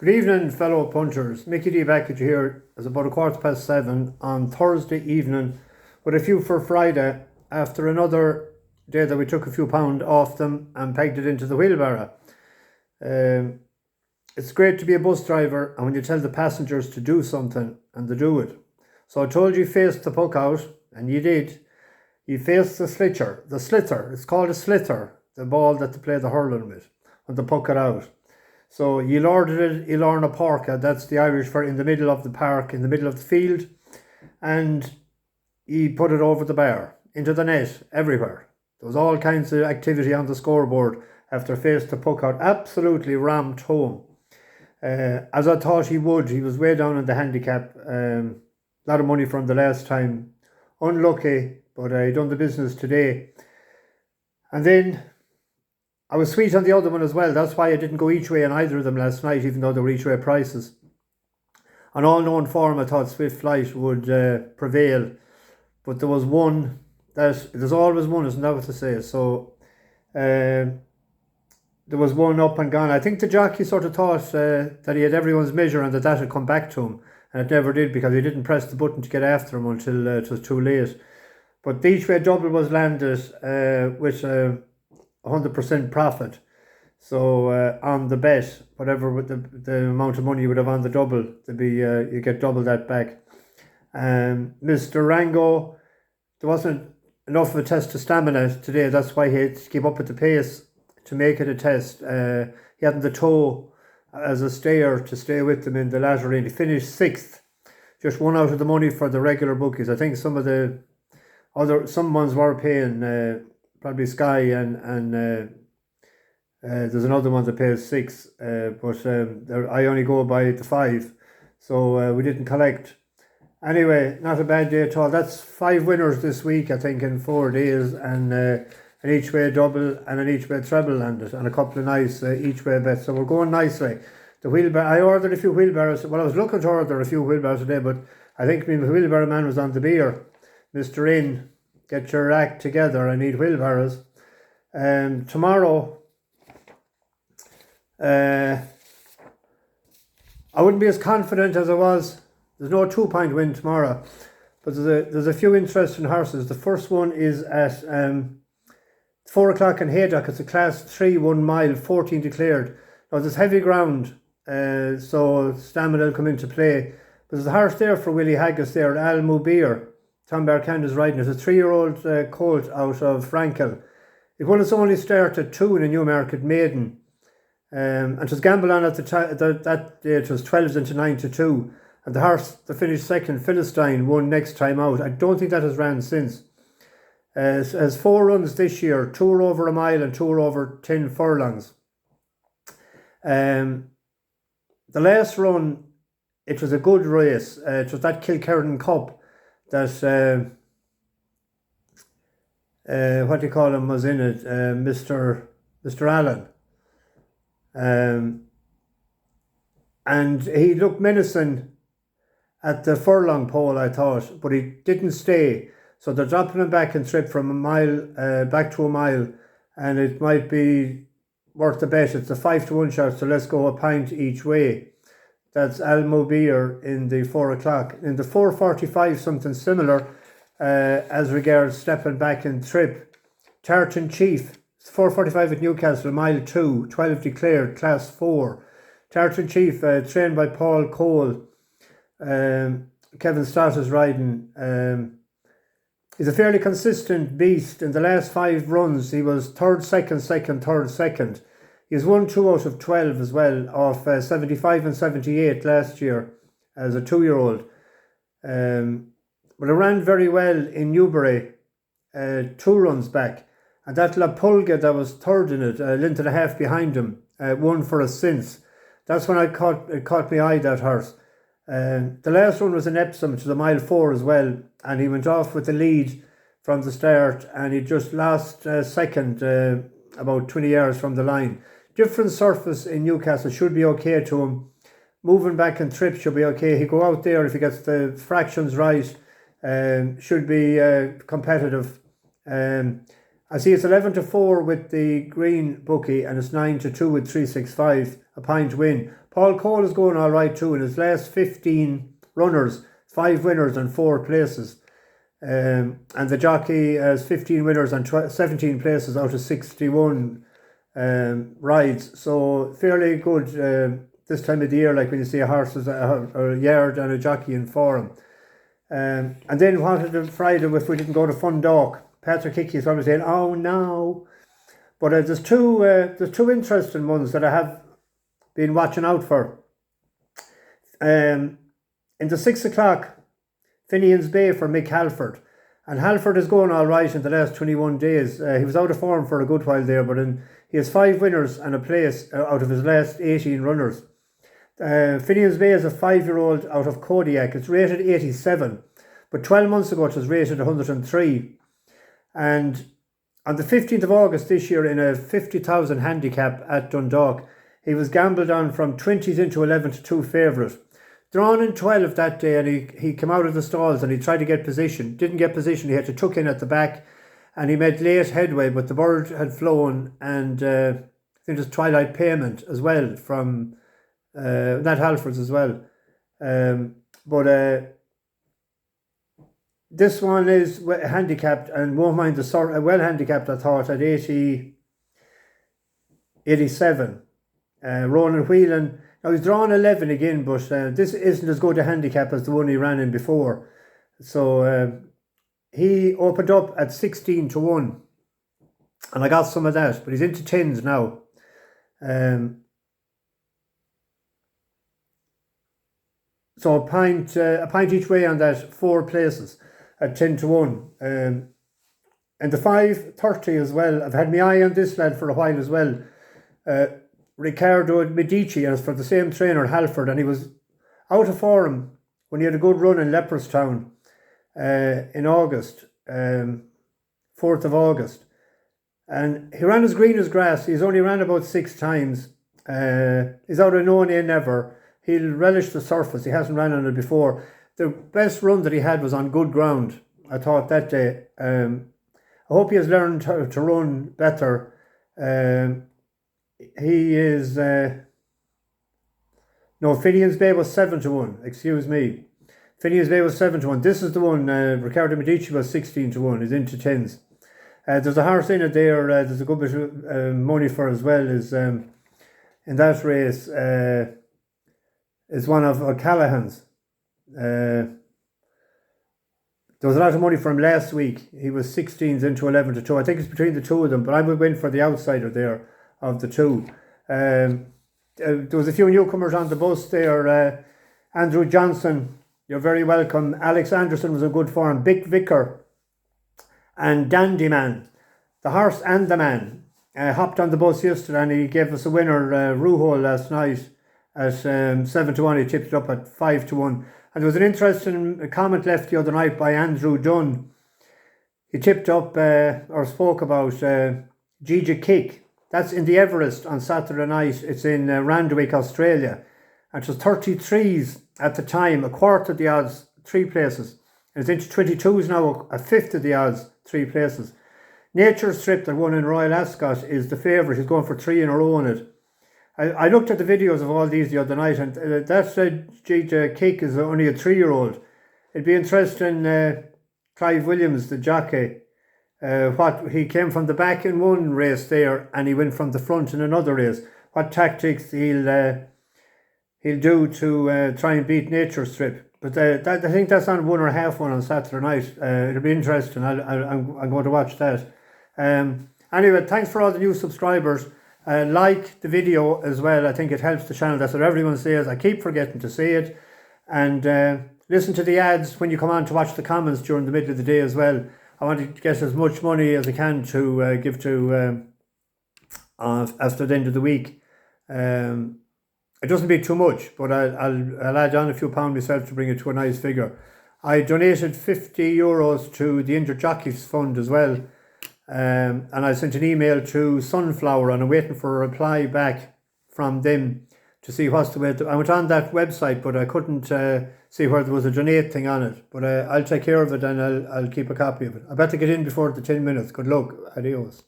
Good evening, fellow punters. Mickey D back at you here. It's about 7:15 on Thursday evening with a few for Friday after another day that we took a few pound off them and pegged it into the wheelbarrow. It's great to be a bus driver and when you tell the passengers to do something and they do it. So I told you face the puck out and you did. You faced the slither. It's called a slither, the ball that they play the hurling with when they puck it out. So you lorded it, you lorna porca, that's the Irish for in the middle of the park, in the middle of the field, and you put it over the bar, into the net, everywhere. There was all kinds of activity on the scoreboard after face the puck out, absolutely rammed home. As I thought he would, he was way down in the handicap, a lot of money from the last time, unlucky, but I done the business today. And then I was sweet on the other one as well. That's why I didn't go each way on either of them last night, even though they were each way prices. On all known form, I thought Swift Flight would prevail. But there was one there's always one, isn't that what to say? So there was one up and gone. I think the jockey sort of thought that he had everyone's measure and that had come back to him. And it never did because he didn't press the button to get after him until it was too late. But the each way double was landed with 100% profit. So on the bet, whatever the amount of money you would have on the double, you get double that back. Mr. Rango, there wasn't enough of a test of stamina today. That's why he had to keep up with the pace to make it a test. He hadn't the toe as a stayer to stay with them in the latter end. He finished 6th, just one out of the money for the regular bookies. I think some ones were paying. Probably Sky and there's another one that pays 6, but I only go by the 5, so we didn't collect. Anyway, not a bad day at all. That's 5 winners this week, I think, in 4 days, and an each way double and an each way treble landed, and a couple of nice each way bets. So we're going nicely. I ordered a few wheelbarrows. Well, I was looking to order a few wheelbarrows today, but I think my wheelbarrow man was on the beer. Mr. In. Get your act together. I need wheelbarrows. Tomorrow, I wouldn't be as confident as I was. There's no 2-point win tomorrow, but there's a few interesting horses. The first one is at 4 o'clock in Haydock. It's a class 3, 1 mile, 14 declared. Now there's heavy ground, so stamina will come into play. But there's a horse there for Willie Haggis there, Al Mubhir. Tom Barkan is riding. It's a 3-year-old colt out of Frankel. It won its only start at 2 in a Newmarket maiden. And it was gamble on at that day. It was 12s into 9-2. And the horse that finished second, Philistine, won next time out. I don't think that has ran since. Has 4 runs this year. 2 are over a mile and 2 are over 10 furlongs. The last run, it was a good race. It was that Kilkerran Cup that what do you call him was in it, Mr. Allen, and he looked menacing at the furlong pole, I thought, but he didn't stay. So they're dropping him back and trip from a mile back to a mile, and it might be worth the bet. It's a 5-1 shot, so let's go a pint each way. That's Al Mubhir in the 4 o'clock. In the 4:45, something similar as regards stepping back and trip. Tartan Chief, 4:45 at Newcastle, mile 2, 12 declared, class 4. Tartan Chief, trained by Paul Cole. Kevin Stott is riding. He's a fairly consistent beast. In the last 5 runs, he was third, second. He's won 2 out of 12 as well, off 75 and 78 last year as a 2-year-old. But it ran very well in Newbury, 2 runs back. And that La Pulga that was third in it, a length and a half behind him, won for us since. That's when it caught my eye, that horse. The last one was in Epsom, which was a mile 4 as well. And he went off with the lead from the start and he just lost second about 20 yards from the line. Different surface in Newcastle should be okay to him. Moving back and trip should be okay. He go out there if he gets the fractions right. Should be competitive. I see it's 11-4 with the green bookie and it's 9-2 with 365. a point win. Paul Cole is going all right too. In his last 15 runners, 5 winners and 4 places. And the jockey has 15 winners and 17 places out of 61 rides. So fairly good this time of the year, like when you see a horse with a yard and a jockey in form. And then what did Friday if we didn't go to Dundalk? Patrick Hickey is probably saying, "Oh no!" But there's two interesting ones that I have been watching out for. In the 6 o'clock, Finians Bay for Mick Halford. And Halford is going all right in the last 21 days. He was out of form for a good while there, but he has 5 winners and a place out of his last 18 runners. Finians Bay is a 5-year-old out of Kodiak. It's rated 87, but 12 months ago it was rated 103. And on the 15th of August this year, in a 50,000 handicap at Dundalk, he was gambled on from 20s into 11 to 2 favourite. Drawn in 12 that day, and he came out of the stalls and he tried to get position. Didn't get position, he had to tuck in at the back, and he made late headway, but the bird had flown, and I think there's twilight payment as well from Nat Halford's as well. But this one is handicapped and won't mind the sort. Well handicapped, I thought, at 87. Ronan Whelan. Now he's drawn 11 again, but this isn't as good a handicap as the one he ran in before. So he opened up at 16 to 1, and I got some of that, but he's into 10s now. So a pint each way on that, 4 places at 10 to 1. And the 5:30 as well. I've had my eye on this lad for a while as well. Riccardi Medici, as for the same trainer, Halford, and he was out of form when he had a good run in Leopardstown in August, 4th of August. And he ran as green as grass. He's only ran about 6 times. He's out of no nay never. He'll relish the surface. He hasn't ran on it before. The best run that he had was on good ground, I thought, that day. I hope he has learned how to run better. He is... No, Finians Bay was 7 to 1. Excuse me. Finians Bay was 7 to 1. This is the one. Riccardi Medici was 16 to 1. He's into 10s. There's a horse in it there. There's a good bit of money for as well. Is in that race is one of O'Callaghan's. There was a lot of money for him last week. He was 16s into 11 to 2. I think it's between the two of them, but I would win for the outsider there of the two. There was a few newcomers on the bus there. Andrew Johnson, you're very welcome. Alex Anderson was in good form. Big Vicar and Dandy Man, the horse and the man, hopped on the bus yesterday, and he gave us a winner, Ruhol, last night at 7 to 1. He tipped it up at 5 to 1. And there was an interesting comment left the other night by Andrew Dunn. He tipped up or spoke about Gigi Kick. That's in the Everest on Saturday night. It's in Randwick, Australia. And it was 33s at the time, a quarter of the odds, 3 places. And it's into 22s now, a fifth of the odds, 3 places. Nature Strip, that won in Royal Ascot, is the favourite. He's going for 3 in a row on it. I looked at the videos of all these the other night, and that Gigi Kick is only a 3-year-old. It'd be interesting, Clive Williams, the jockey, what he came from the back in one race there, and he went from the front in another race. What tactics he'll do to try and beat Nature Strip. But I think that's on 1.5 on Saturday night. It'll be interesting. I'm going to watch that. Anyway, thanks for all the new subscribers. Like the video as well. I think it helps the channel. That's what everyone says. I keep forgetting to say it. And listen to the ads when you come on to watch the comments during the middle of the day as well. I want to get as much money as I can to give to after the end of the week. It doesn't be too much, but I'll add on a few pounds myself to bring it to a nice figure. I donated €50 to the Injured Jockeys Fund as well. And I sent an email to Sunflower, and I'm waiting for a reply back from them to see what's the way. I went on that website, but I couldn't see where there was a donate thing on it. But I'll take care of it, and I'll keep a copy of it. I better get in before the 10 minutes. Good luck. Adios.